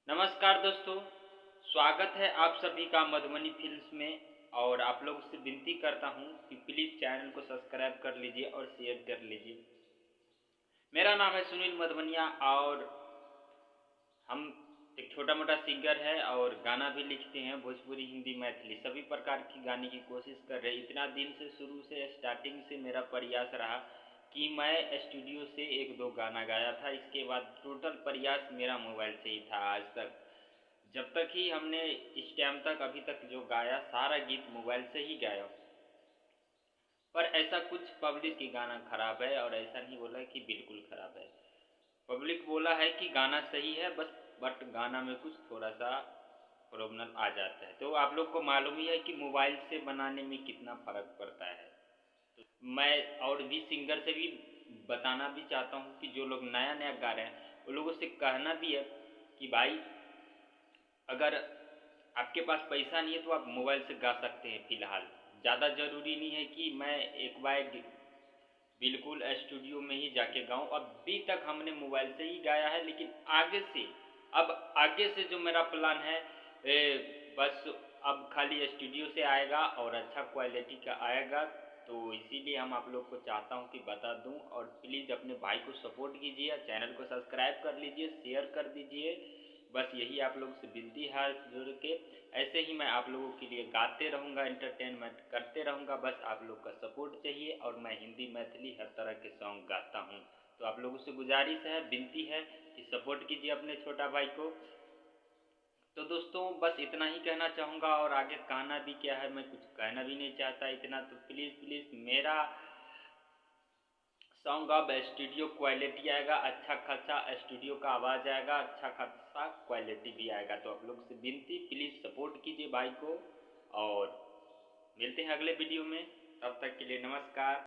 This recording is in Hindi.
नमस्कार दोस्तों, स्वागत है आप सभी का मधुबनी फिल्म्स में। और आप लोगों से विनती करता हूं कि प्लीज़ चैनल को सब्सक्राइब कर लीजिए और शेयर कर लीजिए। मेरा नाम है सुनील मधवनिया और हम एक छोटा मोटा सिंगर है और गाना भी लिखते हैं, भोजपुरी, हिंदी, मैथिली सभी प्रकार की गाने की कोशिश कर रहे हैं। इतना दिन से शुरू से स्टार्टिंग से मेरा प्रयास रहा कि मैं स्टूडियो से एक दो गाना गाया था। इसके बाद टोटल प्रयास मेरा मोबाइल से ही था आज तक। जब तक ही हमने इस टाइम तक अभी तक जो गाया सारा गीत मोबाइल से ही गाया। पर ऐसा कुछ पब्लिक की गाना खराब है और ऐसा नहीं बोला कि बिल्कुल खराब है। पब्लिक बोला है कि गाना सही है बस, बट गाना में कुछ थोड़ा सा प्रॉब्लम आ जाता है। तो आप लोग को मालूम ही है कि मोबाइल से बनाने में कितना फ़र्क पड़ता है। तो मैं और भी सिंगर से भी बताना भी चाहता हूँ कि जो लोग नया नया गा रहे हैं उन लोगों से कहना भी है कि भाई, अगर आपके पास पैसा नहीं है तो आप मोबाइल से गा सकते हैं फ़िलहाल। ज़्यादा ज़रूरी नहीं है कि मैं एक बार बिल्कुल स्टूडियो में ही जाके गाऊँ। अभी तक हमने मोबाइल से ही गाया है, लेकिन आगे से, अब आगे से जो मेरा प्लान है, बस अब खाली स्टूडियो से आएगा और अच्छा क्वालिटी का आएगा। तो इसीलिए हम आप लोग को चाहता हूँ कि बता दूँ। और प्लीज़ अपने भाई को सपोर्ट कीजिए, चैनल को सब्सक्राइब कर लीजिए, शेयर कर दीजिए। बस यही आप लोग से विनती है हाथ जोड़ के। ऐसे ही मैं आप लोगों के लिए गाते रहूँगा, एंटरटेनमेंट करते रहूँगा। बस आप लोग का सपोर्ट चाहिए और मैं हिंदी, मैथिली हर तरह के सॉन्ग गाता हूँ। तो आप लोगों से गुजारिश है, विनती है कि सपोर्ट कीजिए अपने छोटा भाई को। तो दोस्तों बस इतना ही कहना चाहूँगा और आगे कहना भी क्या है, मैं कुछ कहना भी नहीं चाहता इतना। तो प्लीज़ प्लीज़ मेरा सॉन्ग अब स्टूडियो क्वालिटी आएगा, अच्छा खासा स्टूडियो का आवाज़ आएगा, अच्छा खासा क्वालिटी भी आएगा। तो आप लोग से विनती, प्लीज़ सपोर्ट कीजिए भाई को। और मिलते हैं अगले वीडियो में, तब तक के लिए नमस्कार।